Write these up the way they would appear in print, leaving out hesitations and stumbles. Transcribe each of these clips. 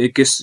21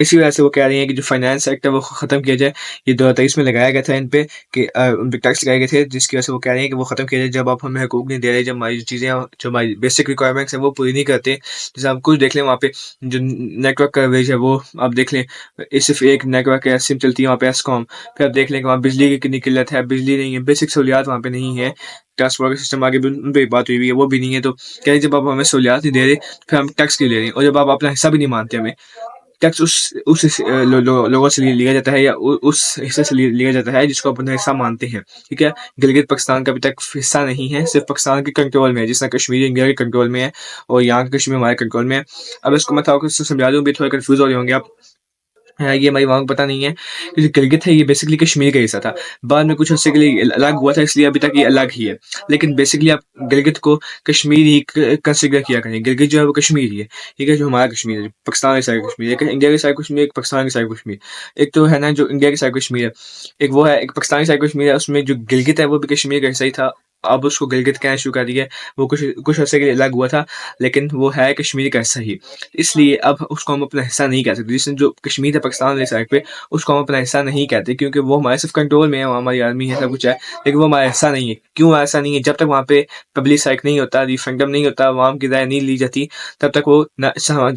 اسی وجہ سے وہ کہہ رہی ہیں کہ جو فائنانس ایکٹ ہے وہ ختم کیا جائے. یہ 2023 میں لگایا گیا تھا ان پہ کہ ان پہ ٹیکس لگائے گئے تھے، جس کی وجہ سے وہ کہہ رہی ہیں کہ وہ ختم کیا جائے. جب آپ ہمیں حقوق نہیں دے رہے، جب ہماری چیزیں جو ہماری بیسک ریکوائرمنٹس ہیں وہ پوری نہیں کرتے. جیسے آپ کچھ دیکھ لیں وہاں پہ جو نیٹ ورک کوریج ہے وہ آپ دیکھ لیں، صرف ایک نیٹ ورک ہے، سم چلتی ہے وہاں پہ ایسکام. پھر آپ دیکھ لیں کہ وہاں بجلی کی کتنی قلت ہے، بجلی نہیں ہے، بیسک سہولیات وہاں پہ نہیں ہے. ٹرانسپورٹ سسٹم آگے بھی ان پہ بات ہوئی ہے، وہ بھی نہیں ہے. تو کہیں جب آپ ہمیں سہولیات نہیں دے رہے پھر ہم ٹیکس کیوں لے رہے ہیں؟ اور جب آپ اپنا حصہ بھی نہیں مانتے ہمیں، ٹیکس اس لوگوں سے لیا جاتا ہے یا اس حصے سے لیا جاتا ہے جس کو اپنا حصہ مانتے ہیں. ٹھیک ہے، گلگت پاکستان کا ابھی تک حصہ نہیں ہے، صرف پاکستان کے کنٹرول میں ہے، جس طرح کشمیر انڈیا کے کنٹرول میں ہے اور یہاں کا کشمیر ہمارے کنٹرول میں ہے. اب اس کو میں تھوڑا سمجھا دوں، بھی تھوڑے کنفیوز ہو رہے ہوں گے آپ. یہ ہماری وہاں کو پتہ نہیں ہے کہ جو گلگت ہے یہ بیسکلی کشمیر کا حصہ تھا، بعد میں کچھ عرصے کے لیے الگ ہوا تھا، اس لیے ابھی تک یہ الگ ہی ہے. لیکن بیسکلی آپ گلگت کو کشمیر ہی کنسیڈر کیا کریں. گلگت جو ہے وہ کشمیر ہی ہے، ٹھیک ہے، جو ہمارا کشمیر ہے، جو پاکستان کے سائڈ کشمیر ہے. ایک انڈیا کے سائڈ کشمیر، ایک پاکستان کے سائڈ کشمیر. ایک تو ہے نا جو انڈیا کے سائڈ کشمیر ہے، ایک وہ ہے ایک پاکستان کے سائڈ کشمیر ہے. اس میں جو گلگت ہے وہ بھی کشمیر کا حصہ ہی تھا. اب اس کو گلگت کہنا شروع کر دیا ہے. وہ کچھ عرصے کے لیے الگ ہوا تھا لیکن وہ ہے کشمیر کا حصہ ہی. اس لیے اب اس کو ہم اپنا حصہ نہیں کہہ سکتے. جس نے جو کشمیر ہے پاکستان والے سائڈ پہ، اس کو ہم اپنا حصہ نہیں کہتے کیونکہ وہ ہمارے صرف کنٹرول میں ہے، وہاں ہماری آرمی ہے، سب کچھ ہے، لیکن وہ ہمارا حصہ نہیں ہے. کیوں ایسا نہیں ہے؟ جب تک وہاں پہ پبلک سائیک نہیں ہوتا، ریفرنڈم نہیں ہوتا، عوام کی رائے نہیں لی جاتی، تب تک وہ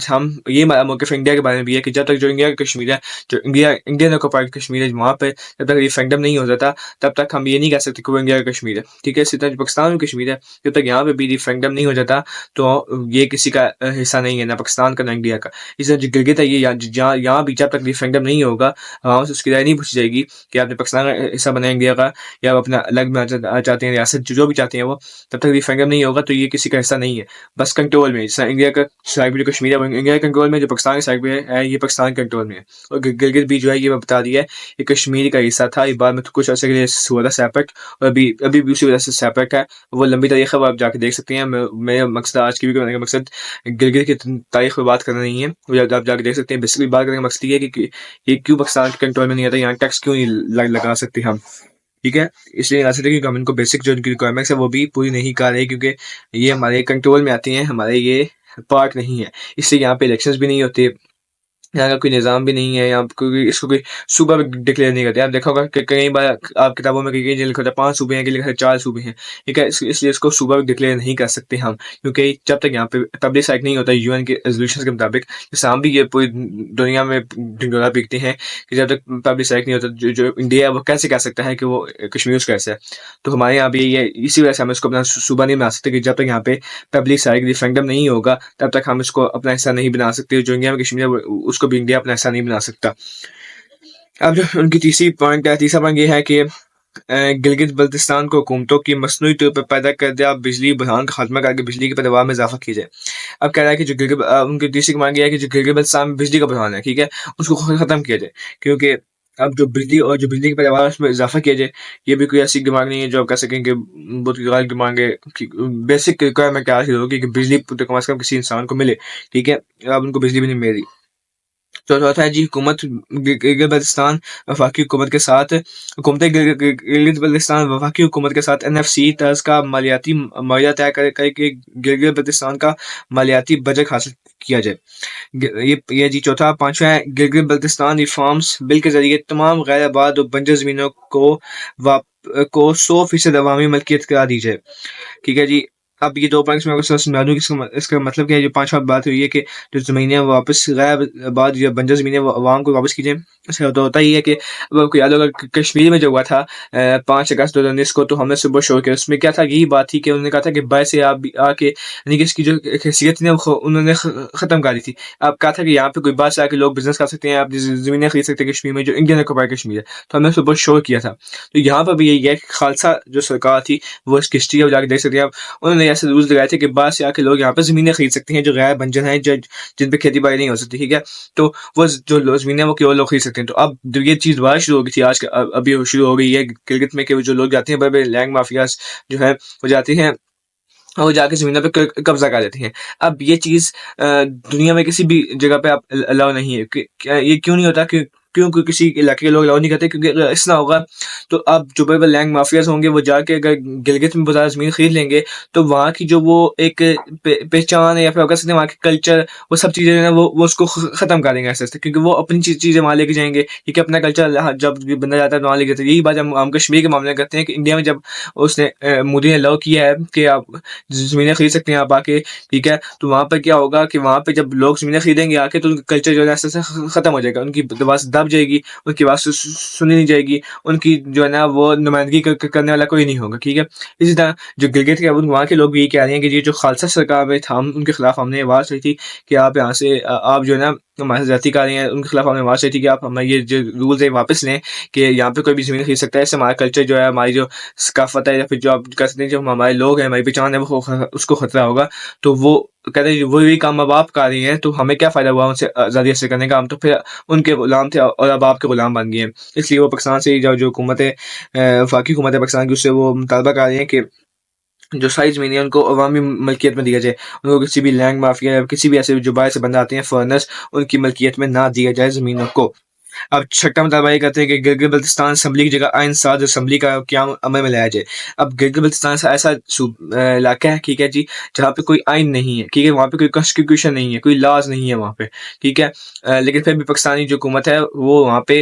ہم یہ ہمارا موقف انڈیا کے بارے میں بھی ہے کہ جب تک جو انڈیا کا کشمیر ہے، جو انڈین آکوپائڈ کشمیر ہے، وہاں پہ جب تک ریفرنڈم نہیں ہو جاتا تب تک ہم یہ نہیں کہہ سکتے کہ وہ انڈیا کا کشمیر ہے. ٹھیک ہے، اسی طرح جو پاکستان میں کشمیر ہے، جب تک یہاں پہ بھی ریفرنڈم نہیں ہو جاتا تو یہ کسی کا حصہ نہیں ہے، نہ پاکستان کا نہ انڈیا کا. اس طرح جو گلگت ہے یہ یہاں بھی جب تک ریفرنڈم نہیں ہوگا، عوام سے اس کی رائے نہیں پوچھی جائے گی کہ آپ نے پاکستان کا حصہ بنا انڈیا کا یا آپ اپنا الگ بنانا چاہتے ہیں ریاست، جو بھی چاہتے ہیں وہ، تب تک ریفرنڈم نہیں ہوگا تو یہ کسی کا حصہ نہیں ہے، بس کنٹرول میں. جیسا انڈیا کا سائڈ پہ جو کشمیر ہے وہ انڈیا کے کنٹرول میں، جو پاکستان کے سائڈ پہ ہے یہ پاکستان کے کنٹرول میں ہے. اور گلگت بھی جو ہے یہ بتا دیا ہے یہ کشمیر کا حصہ تھا. یہ بعد میں کچھ عرصے کے لیے ہوا تھا سیپریٹ، اور ابھی بھی اسی وجہ سے سیپریٹ ہے. وہ لمبی تاریخ ہے، وہ آپ جا کے دیکھ سکتے ہیں. میرا مقصد آج کی ویڈیو بنانے کا مقصد گلگت کی تاریخ پہ بات کرنا نہیں ہے، وہ آپ جا کے دیکھ سکتے ہیں. بیسکلی بات کرنے کا مقصد یہ ہے کہ یہ کیوں پاکستان کے کنٹرول میں نہیں آتا، یہاں ٹیکس کیوں نہیں لگا سکتے ہم. ٹھیک ہے، اس لیے لگا سکتے کیونکہ ہم ان کو بیسک جو ان کی ریکوائرمنٹس ہے وہ بھی پوری نہیں کر رہے، کیونکہ یہ ہمارے کنٹرول میں آتی ہیں، ہمارے یہ پارٹ نہیں ہے. اس لیے یہاں پہ الیکشنز بھی نہیں ہوتے، یہاں کا کوئی نظام بھی نہیں ہے، یہاں اس کو کوئی صوبہ بھی ڈکلیئر نہیں کرتے. آپ دیکھا ہوگا کہ کئی بار آپ کتابوں میں کئی لکھا ہوتا ہے 5 صوبے ہیں، کہ لکھا ہے 4 صوبے ہیں. ٹھیک ہے، اس لیے اس کو صوبہ بھی ڈکلیئر نہیں کر سکتے ہم، کیونکہ جب تک یہاں پہ پبلک سائیک نہیں ہوتا یو این کے ریزولوشن کے مطابق، جیسے ہم بھی یہ پوری دنیا میں ڈنڈورا پیٹتے ہیں کہ جب تک پبلک سائیک نہیں ہوتا جو انڈیا ہے وہ کیسے کہہ سکتا ہے کہ وہ کشمیر اس کا ایسا ہے. تو ہمارے یہاں بھی یہ اسی وجہ سے ہم اس کو اپنا صوبہ نہیں بنا سکتے کہ جب تک یہاں پہ پبلک سائیک ریفرنڈم نہیں ہوگا تب تک ہم اس کو اپنا حصہ نہیں بنا سکتے. جو انڈیا میں کشمیر ہے اس کو بھی انڈیا اپنا حصہ نہیں بنا سکتا. اب جو ان کی تیسرا پوائنٹ یہ ہے کہ گلگت بلتستان کو حکومتوں کی مصنوعی طور پر پیدا کردہ بجلی بحران کا خاتمہ کر کے بجلی کی پیداوار میں اضافہ کیا جائے. اب کہہ رہا ہے کہ جو ان کی تیسری مانگ یہ ہے کہ جو گلگت بلتستان میں بجلی کا بحران ہے، ٹھیک ہے، اس کو ختم کیا جائے، کیونکہ اب جو بجلی اور جو بجلی کی پیداوار اس میں اضافہ کیا جائے. یہ بھی کوئی ایسی ڈیمانڈ نہیں ہے جو آپ کہہ سکیں کہ بہت غلط ڈیمانڈ ہے. بیسک ریکوائرمنٹ کیا ہوگی کہ بجلی کم از کم کسی انسان کو ملے. ٹھیک ہے، اب ان کو بجلی بھی نہیں مل رہی. چوتھا ہے جی حکومت گلگت بلتستان وفاقی حکومت کے ساتھ گلگت بلتستان وفاقی حکومت کے ساتھ NFC طرز کا مالیاتی معاہدہ طے کرے کہ گلگت بلتستان کا مالیاتی بجٹ حاصل کیا جائے. یہ جی چوتھا. پانچواں ہے گلگت بلتستان ریفارمز بل کے ذریعے تمام غیر آباد اور بنجر زمینوں کو 100% عوامی ملکیت قرار دی جائے. ٹھیک ہے جی. اب یہ 2 پوائنٹس میں سمجھا دوں اس کا مطلب کیا ہے. جو 5واں بات ہوئی ہے کہ جو زمینیں واپس غیر آباد یا بنجر زمینیں عوام کو واپس کی جائیں. اس کا ہوتا ہی ہے کہ اب آپ کو یاد ہوگا کشمیر میں جو ہوا تھا 5 اگست 2019 کو، تو ہم نے صبح شو کیا. اس میں کیا تھا، یہی بات تھی کہ انہوں نے کہا تھا کہ باعث سے آپ آ کے یعنی کہ اس کی جو حیثیت تھی انہوں نے ختم کر دی تھی. آپ کہا تھا کہ یہاں پہ کوئی بات سے آ کے لوگ بزنس کر سکتے ہیں، آپ زمینیں خرید سکتے ہیں کشمیر میں جو انڈین آکوپائڈ کشمیر ہے. تو ہم نے صبح شو کیا تھا. تو یہاں پر بھی یہ خالصہ جو سرکار تھی وہ اس کی ہسٹری ہے، جا کے دیکھ سکتے ہیں آپ. انہوں نے ایسے رولز لگائے تھے کہ بعد سے آ کے لوگ یہاں پہ زمینیں خرید سکتے ہیں جو غیر بنجر ہیں، جن پہ کھیتی باڑی نہیں ہو سکتی. ٹھیک ہے، تو وہ جو زمینیں وہ کیول لوگ خرید سکتے ہیں. تو اب یہ چیز دوبارہ شروع ہو گئی تھی، آج ابھی شروع ہو گئی ہے گلگت میں، کہ جو لوگ جاتے ہیں بڑے لینڈ مافیاز جو ہے وہ جاتے ہیں وہ جا کے زمینوں پہ قبضہ کر لیتے ہیں. اب یہ چیز دنیا میں کسی بھی جگہ پہ الاؤ نہیں ہے. یہ کیوں نہیں ہوتا؟ کہ کیوں کوئی کسی علاقے کے لوگ الاؤ نہیں کرتے؟ کیونکہ اگر اس طرح ہوگا تو اب جو بڑے بڑے لینڈ مافیاز ہوں گے وہ جا کے اگر گلگت میں بازار زمین خرید لیں گے تو وہاں کی جو وہ ایک پہچان ہے یا پھر کہہ سکتے ہیں وہاں کی کلچر، وہ سب چیزیں جو ہے نا وہ اس کو ختم کر دیں گے ایسے ایسے، کیونکہ وہ اپنی چیزیں وہاں لے کے جائیں گے، کیونکہ اپنا کلچر جب بھی بندہ جاتا ہے تو وہاں لے کے جاتا ہے۔ یہی بات ہم کشمیر کے معاملے میں کرتے ہیں کہ انڈیا میں جب اس نے مودی نے الاؤ کیا ہے کہ آپ زمینیں خرید سکتے ہیں آپ آ کے، ٹھیک ہے، تو وہاں پہ کیا ہوگا کہ وہاں پہ جب لوگ زمینیں خریدیں گے آ کے تو ان کا کلچر جو ہے ایسے ایسے ختم ہو جائے گا، ان کی بات دب جائے گی، ان کی بات سنی نہیں جائے گی، ان کی جو ہے نا وہ نمائندگی کرنے والا کوئی نہیں ہوگا، ٹھیک ہے۔ اسی طرح جو گلگت کے وہاں کے لوگ بھی یہ کہہ رہے ہیں کہ یہ جو خالصہ سرکار میں تھا ان کے خلاف ہم نے آواز اٹھائی تھی کہ آپ یہاں سے آپ جو ہے نا ہمارے زیادتی کر رہے ہیں، ان کے خلاف ہم نے آواز اٹھائی تھی کہ آپ ہمیں یہ جو رولز ہیں واپس لیں کہ یہاں پہ کوئی بھی زمین خرید سکتا ہے، اس سے ہمارا کلچر جو ہے، ہماری جو ثقافت ہے، یا پھر جو آپ کہہ سکتے ہیں جو ہمارے لوگ ہیں، ہماری پہچان ہے، وہ اس کو خطرہ ہوگا۔ تو وہ کہتے ہیں وہی کام اب آپ کر رہی ہیں تو ہمیں کیا فائدہ ہوا ان سے آزادی حاصل کرنے کا؟ ہم تو پھر ان کے غلام تھے اور اب آپ کے غلام بن گئے ہیں۔ اس لیے وہ پاکستان سے جو حکومت ہے، وفاقی حکومت ہے پاکستان کی، اس سے وہ مطالبہ کر رہی ہیں کہ جو ساری زمینیں ان کو عوامی ملکیت میں دیا جائے، ان کو کسی بھی لینڈ مافیا یا کسی بھی ایسے جو باہر سے بندہ آتے ہیں فارنرز، ان کی ملکیت میں نہ دیا جائے زمینوں کو۔ اب چھٹا مطالبہ یہ کرتے ہیں کہ گلگت بلتستان اسمبلی کی جگہ آئین ساز اسمبلی کا قیام عمل میں لایا جائے۔ اب گلگت بلتستان ایسا علاقہ ہے، ٹھیک ہے جی، جہاں پہ کوئی آئین نہیں ہے، ٹھیک ہے، وہاں پہ کوئی کانسٹیٹیوشن نہیں ہے، کوئی لاز نہیں ہے وہاں پہ، ٹھیک ہے، لیکن پھر بھی پاکستانی جو حکومت ہے وہ وہاں پہ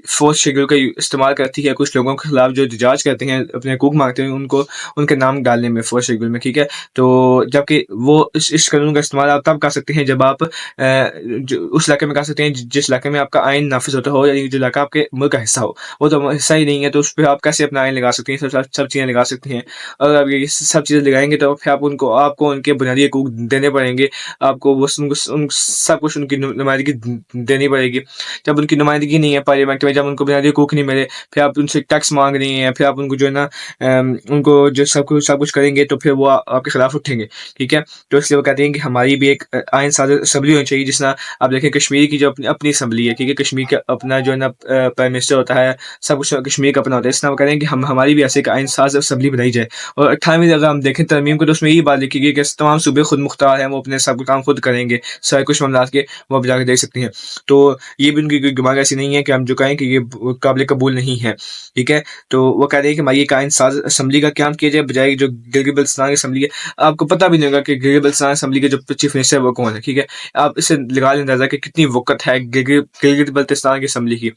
فورتھ شیڈول کا استعمال کرتی ہے، کچھ لوگوں کے خلاف جو احتجاج کرتے ہیں، اپنے حقوق مانگتے ہیں، ان کو ان کے نام ڈالنے میں فورتھ شیڈول میں، ٹھیک ہے۔ تو جبکہ وہ اس قانون کا استعمال آپ تب کر سکتے ہیں جب آپ اس علاقے میں کر سکتے ہیں جس علاقے میں آپ کا آئین نافذ ہوتا ہو، یعنی جو علاقہ آپ کے ملک کا حصہ ہو۔ وہ تو حصہ ہی نہیں ہے، تو اس پہ آپ کیسے اپنا آئین لگا سکتے ہیں؟ سب چیزیں لگا سکتے ہیں، اور آپ یہ سب چیزیں لگائیں گے تو پھر آپ کو ان کے بنیادی حقوق دینے پڑیں گے، آپ کو وہ سب کچھ ان کی نمائندگی دینی پڑے گی۔ جب ان کی نمائندگی نہیں ہے پارلیمنٹ میں، جب ان کو بنیادی حقوق نہیں ملے، پھر آپ ان سے ٹیکس مانگ رہے ہیں، پھر آپ ان کو جو ہے نا ان کو جو سب کچھ کریں گے تو پھر وہ آپ کے خلاف اٹھیں گے، ٹھیک ہے۔ تو اس لیے وہ کہتے ہیں کہ ہماری بھی ایک آئین ساز اسمبلی ہونی چاہیے، جس طرح آپ دیکھیں کشمیر کی جو اپنی اسمبلی ہے، ٹھیک ہے، کشمیر کا اپنا جو ہے نا پرائم منسٹر ہوتا ہے، سب کچھ کشمیر کا اپنا ہوتا ہے۔ اس طرح وہ کہتے ہیں کہ ہماری بھی ایسے ایک آئین ساز اسمبلی بنائی جائے، اور 28ویں اگر ہم دیکھیں ترمیم کو تو اس میں یہی بات لکھی گئی کہ تمام صوبے خود مختار ہیں، وہ اپنے سب کام خود کریں گے، سارے کچھ معاملات کے وہ آپ جا کے دیکھ سکتے ہیں۔ تو یہ بھی ان کی کوئی دماغ ایسی نہیں ہے کہ ہم جو کہیں کہ یہ قابل قبول نہیں ہے، ٹھیک ہے۔ تو وہ کہتے ہیں کہ ہماری ایک آئین ساز اسمبلی کا قیام کیا جائے، بجائے جو گلگت بلتستان کی اسمبلی ہے۔ آپ کو پتہ بھی نہیں ہوگا کہ گلگت بلتستان اسمبلی کے جو چیف منسٹر ہے وہ کون ہے، ٹھیک ہے۔ آپ اسے لگا لیں اندازہ کہ کتنی وقت ہے گلگت بلتستان کی اسمبلی کی،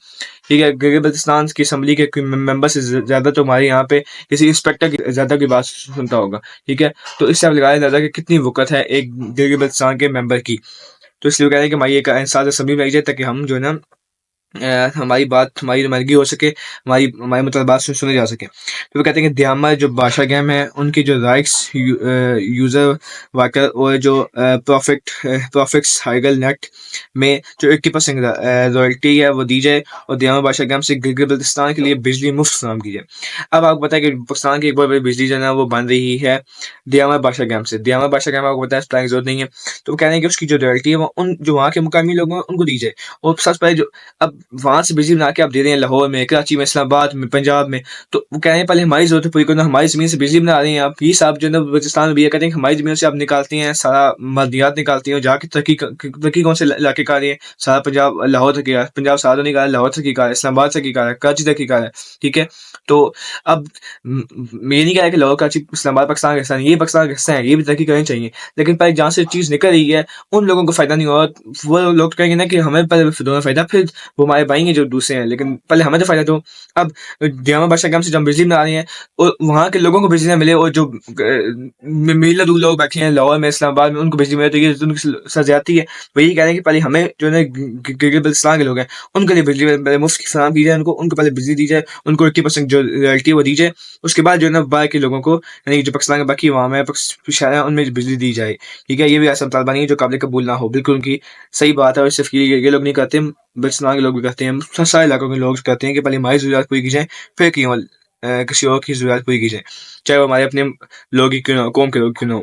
ٹھیک ہے۔ گلگت بلتستان کی اسمبلی کے ممبر سے زیادہ تو ہمارے یہاں پہ کسی انسپیکٹر کی زیادہ کی بات سنتا ہوگا، ٹھیک ہے۔ تو اس سے آپ لگا لیں اندازہ کہ کتنی وقت ہے ایک گلگت بلتستان کے ممبر کی۔ تو اس لیے وہ کہہ رہے ہیں کہ ہماری ایک آئین ساز اسمبلی میں آئی جائے تاکہ ہم جو ہے نا ہماری بات، ہماری نمائندگی ہو سکے، ہمارے مطالبات سنے جا سکیں۔ تو وہ کہتے ہیں کہ دیامہ جو بادشاہ گیم ہے ان کی جو رائٹس یوزر واکر اور جو پروفیکٹس ہائیگل نیٹ میں جو 80% رائلٹی ہے وہ دی جائے، اور دیامہ بادشاہ گیم سے گلگت بلتستان کے لیے بجلی مفت فراہم کی جائے۔ اب آپ کو بتائیں کہ پاکستان کی ایک بہت بڑی بجلی جو ہے نا وہ بن رہی ہے دیامہ بادشاہ گیم سے۔ دیامہ بادشاہ گیم آپ کو بتائیں بتانے کی ضرورت نہیں ہے، تو وہ کہہ رہے ہیں کہ اس کی جو رائلٹی ہے وہ ان جو وہاں کے مقامی لوگوں ان کو دی جائے۔ اور سب سے پہلے جو اب وہاں سے بجلی بنا کے آپ دے رہے ہیں لاہور میں، کراچی میں، اسلام آباد میں، پنجاب میں، تو وہ کہہ رہے ہیں پہلے ہماری ضرورت پوری کرنا، ہماری زمین سے بجلی بنا رہے ہیں آپ، پلیز آپ جو ہے نا بلوچستان میں بھی یہ کہتے ہیں کہ ہماری زمین سے آپ نکالتے ہیں سارا مادیات نکالتے ہیں، اور جا کے ترقی کون سے علاقے کا رہے ہیں؟ سارا پنجاب لاہور تک کیا ہے، پنجاب سارا نہیں کہا ہے، لاہور تک کی کہا ہے، اسلام آباد تک کی کہا ہے، کراچی تک کی کہا ہے، ٹھیک ہے۔ تو اب میں یہ نہیں کہہ رہا کہ لاہور کراچی اسلام آباد پاکستان کا حصہ نہیں، یہ پاکستان کا حصہ ہے، یہ بھی ترقی کرنی چاہیے، لیکن پہلے جہاں سے چیز نکل رہی ہے ان لوگوں کو فائدہ نہیں ہوا، وہ لوگ کہیں گے نا کہ ہمیں پہلے دونوں فائدہ، پھر وہ ہمارے بھائی ہیں جو دوسرے ہیں، لیکن پہلے ہمیں تو فائدہ دو۔ اب دیامہ بادشاہ گام سے جو ہم بجلی بنا رہے ہیں اور وہاں کے لوگوں کو بجلی نہ ملے، اور جو میل دور لوگ بیٹھے ہیں لاہور میں، اسلام آباد میں، ان کو بجلی ملے، تو یہ ان کی سزیاتی ہے۔ وہ یہی کہہ رہے ہیں کہ پہلے ہمیں جو ہے گلگت بلتستان کے لوگ ہیں ان کے لیے بجلی مفت فراہم کی جائے، ان کو پہلے بجلی دی جائے، ان کو 80% جو رائلٹی وہ دی جائے، اس کے بعد جو ہے نا باہر کے لوگوں کو، یعنی جو پاکستان کے باقی عوام ہے شہر ان میں بجلی دی جائے، ٹھیک ہے۔ یہ بھی ایسا مطالبہ نہیں ہے جو قابل قبول نہ ہو، بالکل ان کی صحیح بات ہے، اور صرف یہ لوگ نہیں کہتے، بلتستان کے لوگ بھی کہتے ہیں، سارے علاقوں کے لوگ کہتے ہیں کہ پہلے ہماری ضروریات پوری کی جائیں، پھر کسی اور کی ضروریات پوری کی جائیں، چاہے وہ ہمارے اپنے لوگ ہی کیوں نہ ہو، قوم کے لوگ کیوں نہ ہو۔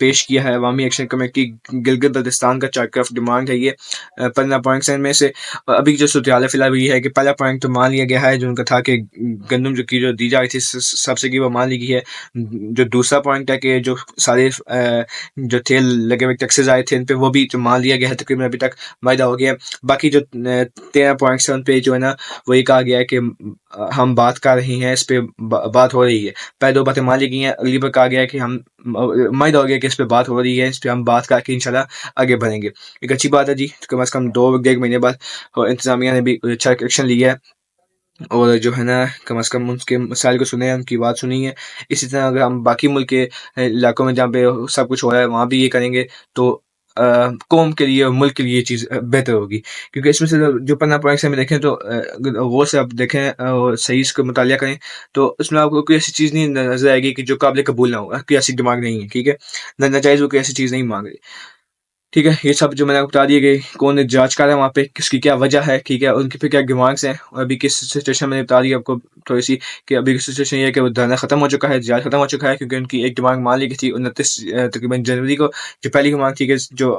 پیش کیا ہے عوامی ایکشن کمیٹی گلگت بلتستان کا چارٹر آف ڈیمانڈ ہے یہ 15 پوائنٹس ہیں ان میں سے. ابھی جو صورتحال فی الحال یہ ہے کہ پہلا پوائنٹ تو مان لیا گیا ہے جو ان کا تھا کہ گندم جو دی جا رہی تھی سبسڈی وہ مان لی گئی ہے. جو دوسرا پوائنٹ ہے کہ جو سارے جو تھے لگے ہوئے ٹیکسز آئے تھے ان پہ وہ بھی جو مان لیا گیا ہے تقریباً ابھی تک معاہدہ ہو گیا ہے. باقی جو 13 پوائنٹس ہیں ان پہ جو ہے نا وہی کہا گیا ہے کہ ہم بات کر رہے ہیں اس پہ بات ہو رہی ہے. پہلے 2 باتیں مان لی گئی ہیں, اگلی پر کہا گیا ہے کہ ہم معاہدہ ہو گیا کہ اس پہ بات ہو رہی ہے, اس پہ ہم بات کر کے انشاءاللہ آگے بڑھیں گے. ایک اچھی بات ہے جی, کم از کم 1.5 مہینے بعد انتظامیہ نے بھی اچھا ایکشن لیا ہے اور جو ہے نا کم از کم ان کے مسائل کو سنے ہیں, ان کی بات سنی ہے. اسی طرح اگر ہم باقی ملک کے علاقوں میں جہاں پہ سب کچھ ہو رہا ہے وہاں بھی یہ کریں گے تو قوم کے لیے اور ملک کے لیے یہ چیز بہتر ہوگی. کیونکہ اس میں سے جو 15 پوائنٹس میں دیکھیں تو غور سے آپ دیکھیں اور صحیح اس کو مطالعہ کریں تو اس میں آپ کو کوئی ایسی چیز نہیں نظر آئے گی کہ جو قابل قبول نہ ہو, کوئی ایسی ڈیمانڈ نہیں ہے. ٹھیک ہے, ناجائز وہ کوئی ایسی چیز نہیں مانگ رہی. ٹھیک ہے, یہ سب جو میں نے آپ کو بتا دیے گئے کون جانچ کر رہا ہے وہاں پہ, کس کی کیا وجہ ہے, ٹھیک ہے, ان کے پہ کیا ڈیمانڈس ہیں, اور ابھی کس سچویشن میں نے بتا دی آپ کو تھوڑی سی کہ ابھی کی سچویشن یہ ہے کہ وہ دھرنا ختم ہو چکا ہے, جانچ ختم ہو چکا ہے, کیونکہ ان کی ایک ڈیمانڈ مان لی گئی تھی 29 تقریباً جنوری کو. جو پہلی ڈیمانڈ تھی کہ جو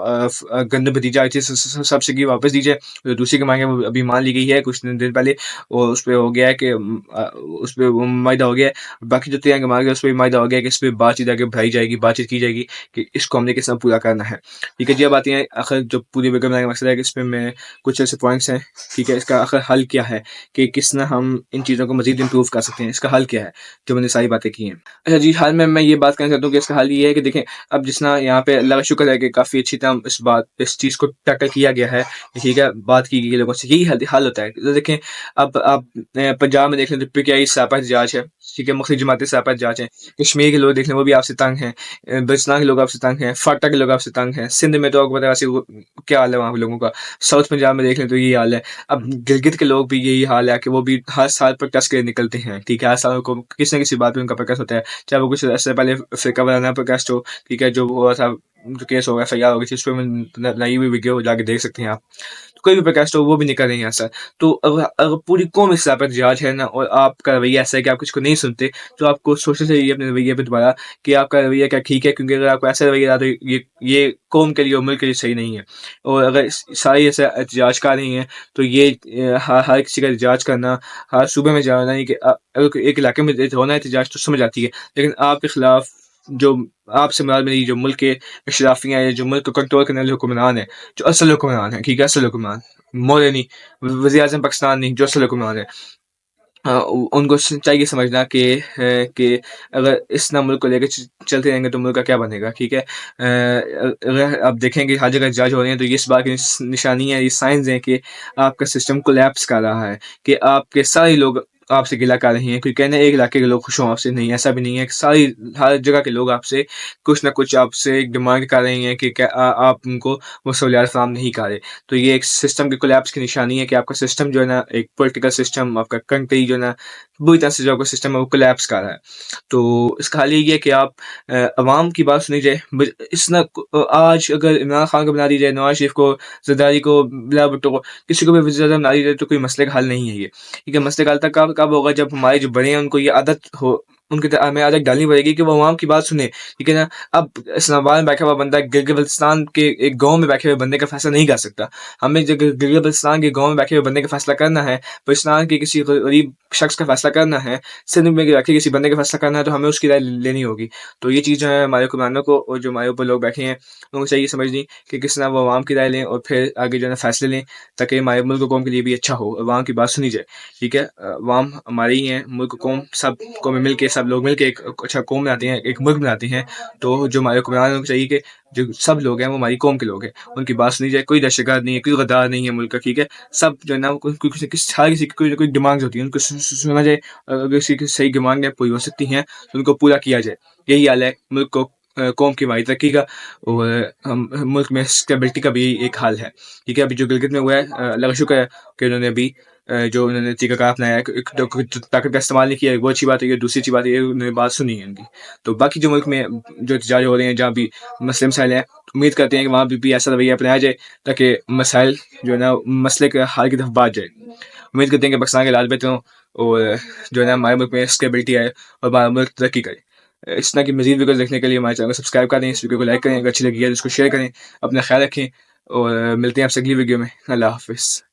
گندم پہ دی جا رہی تھی سبسڈی واپس دی جائے, جو دوسری ڈیمانڈ ہے وہ ابھی مان لی گئی ہے کچھ دن پہلے, اور اس پہ ہو گیا ہے کہ اس پہ معاہدہ ہو گیا ہے. باقی جو 13 ڈیمانڈ ہے اس پہ معاہدہ ہو گیا ہے کہ اس پہ بات چیت آگے بڑھائی جائے گی, بات چیت کی جائے گی کہ اس کو ہم نے کس طرح پورا کرنا ہے. ٹھیک ہے جی, اب آتی ہیں آخر جو پوری ویڈیو بنانے کا مقصد ہے کہ اس میں کچھ ایسے پوائنٹس ہیں, ٹھیک ہے, اس کا آخر حل کیا ہے کہ کس طرح ہم ان چیزوں کو مزید امپروو کر سکتے ہیں, اس کا حل کیا ہے جو میں نے ساری باتیں کی ہیں. اچھا جی, حال میں یہ بات کرنا چاہتا ہوں کہ اس کا حل یہ ہے کہ دیکھیں اب جس طرح یہاں پہ اللہ کا شکر ہے کہ کافی اچھی طرح اس چیز کو ٹیکل کیا گیا ہے, ٹھیک ہے, بات کی گئی لوگوں سے, یہی حل ہوتا ہے. دیکھیں اب آپ پنجاب میں دیکھ لیں تو PTI سرپا احتجاج ہے, ٹھیک ہے, مختلف جماعتیں سرپا احتجاج ہیں. کشمیر کے لوگ دیکھ لیں وہ بھی آپ سے تنگ ہیں, بلوچستان کے لوگ آپ سے تنگ ہیں, فاٹا کے لوگ آپ سے تنگ ہیں, سندھ میں تو آپ کو پتا ہے کیا حال ہے وہاں پہ لوگوں کا, ساؤتھ پنجاب میں دیکھ لیں تو یہی حال ہے. اب گلگت کے لوگ بھی یہی حال ہے کہ وہ بھی ہر سال پروٹیسٹ کے نکلتے ہیں, ٹھیک ہے, ہر سال کو کسی نہ کسی بات پہ ان کا پروٹیسٹ ہوتا ہے, چاہے وہ کچھ ایسے پہلے فرقہ وارانہ پروٹیسٹ ہو, ٹھیک ہے, جو ہوا تھا جو کیس ہو گیا FIR ہو گئی تھی, اس پہ نئی ہوئی ویڈیو جا کے دیکھ سکتے ہیں آپ. کوئی بھی پروٹیسٹ ہو وہ بھی نکل رہے ہیں ایسا. تو اگر پوری قوم اس پر احتجاج ہے نا, اور آپ کا رویہ ایسا ہے کہ آپ کچھ کو نہیں سنتے, تو آپ کو سوچنا چاہیے اپنے رویے پہ دوبارہ کہ آپ کا رویہ کیا ٹھیک ہے, کیونکہ اگر آپ کو ایسا رویہ رہا تو یہ قوم کے لیے اور ملک کے لیے صحیح نہیں ہے. اور اگر ساری ایسے احتجاج کر رہی ہیں تو یہ ہر کسی کا احتجاج کرنا, ہر صوبے میں جانا نہیں کہ ایک علاقے میں ہونا احتجاج تو سمجھ آتی ہے, لیکن آپ کے خلاف جو آپ سے مراد میری جو ملک کے اشرافیاں ہیں, جو ملک کو کنٹرول کرنے والے حکمران ہیں, جو اصل حکمران ہیں, ٹھیک ہے, اصل حکمران مولے نہیں, وزیر اعظم پاکستان نہیں, جو اصل حکمران ہے, ان کو چاہیے سمجھنا کہ اگر اس نہ ملک کو لے کے چلتے رہیں گے تو ملک کا کیا بنے گا. ٹھیک ہے, اگر آپ دیکھیں گے ہر جگہ جج ہو رہے ہیں تو یہ اس بات کی نشانی ہے, یہ سائنز ہیں کہ آپ کا سسٹم کولیپس کر رہا ہے, کہ آپ کے سارے لوگ آپ سے گلا کر رہے ہیں. کیونکہ کہنا ایک علاقے کے لوگ خوش ہوں آپ سے, نہیں, ایسا بھی نہیں ہے. ساری ہر جگہ کے لوگ آپ سے کچھ نہ کچھ آپ سے ڈیمانڈ کر رہے ہیں کہ آپ ان کو وہ سہولیات فراہم نہیں کر رہے. تو یہ ایک سسٹم کے کولیپس کی نشانی ہے کہ آپ کا سسٹم جو ہے نا, ایک پولیٹیکل سسٹم, آپ کا کنٹری جو ہے نا, بری طرح سے جو آپ کا سسٹم ہے وہ کولیپس کر رہا ہے. تو اس کا حال یہ ہے کہ آپ عوام کی بات سنی جائے. اس نہ آج اگر عمران خان کو بنا دی جائے, نواز شریف کو, زرداری کو, بلا بھٹو کو, کسی کو بھی وزیر اعظم بنا دی جائے تو کوئی مسئلے کا حل نہیں ہے یہ. ٹھیک ہے, مسئلے کا حل تک کب ہوگا جب ہمارے جو بڑے ہیں ان کو یہ عادت ہو, ان کی ہمیں عادت ڈالنی پڑے گی کہ وہ عوام کی بات سنیں. ٹھیک ہے نا, اب اسلام آباد میں بیٹھا ہوا بندہ گلگت بلتستان کے ایک گاؤں میں بیٹھے ہوئے بندے کا فیصلہ نہیں کر سکتا. ہمیں جو گلگت بلتستان کے گاؤں میں بیٹھے ہوئے بندے کا فیصلہ کرنا ہے, بلوچستان کے کسی غریب شخص کا فیصلہ کرنا ہے, سندھ میں بیٹھے کسی بندے کا فیصلہ کرنا ہے, تو ہمیں اس کی رائے لینی ہوگی. تو یہ چیز جو ہے ہمارے حکمرانوں کو اور جو ہمارے اوپر لوگ بیٹھے ہیں ان کو چاہیے سمجھنی کہ کس طرح وہ عوام کی رائے لیں اور پھر آگے جو ہے فیصلے لیں, تاکہ ہمارے ملک و قوم کے لیے بھی اچھا ہو, عوام کی بات سنی جائے. ٹھیک ہے, عوام ہماری ہی ہیں, ملک قوم سب قومیں مل کے, سب لوگ مل کے ایک اچھا قوم بناتے ہیں, ایک ملک بناتے ہیں. تو جو ہمارے حکمران کو چاہیے کہ جو سب لوگ ہیں وہ ہماری قوم کے لوگ ہیں, ان کی بات سنی جائے. کوئی دہشت گرد نہیں ہے, کوئی غدار نہیں ہے ملک کا. ٹھیک ہے, سب جو ہے نا ہر کسی کی کوئی نہ کوئی ڈیمانڈز ہوتی ہیں, ان کو سنا جائے. اگر کسی کی صحیح ڈیمانڈیں پوری ہو سکتی ہیں تو ان کو پورا کیا جائے. یہی حال ہے ملک کو قوم کی ہماری ترقی کا, اور ملک میں اسٹیبلٹی کا بھی ایک حال ہے. ٹھیک ہے, ابھی جو گلگت میں ہوا ہے, اللہ کا شکر ہے کہ انہوں نے ابھی جو انہوں نے طریقہ کار اپنایا ہے, طاقت کا استعمال نہیں کیا ہے, وہ اچھی بات ہے. یہ دوسری اچھی بات ہے انہوں نے بات سنی ہے ان کی. تو باقی جو ملک میں جو احتجاج ہو رہے ہیں جہاں بھی مسئلے مسائل ہیں, امید کرتے ہیں کہ وہاں بھی ایسا رویہ اپنایا جائے تاکہ مسائل جو ہے نا مسئلے کے حل کی طرف بات جائے. امید کرتے ہیں کہ پاکستان کے حالات بہتر ہوں اور جو ہے نا ہمارے ملک میں اسٹیبلٹی آئے اور ہمارا ملک ترقی کرے. اس طرح کی مزید ویڈیوز دیکھنے کے لیے ہمارے چینل کو سبسکرائب کریں، اس ویڈیو کو لائک کریں، اگر اچھی لگی ہے تو اس کو شیئر کریں، اپنا خیال رکھیں، اور ملتے ہیں آپ سے اگلی ویڈیو میں۔ اللہ حافظ۔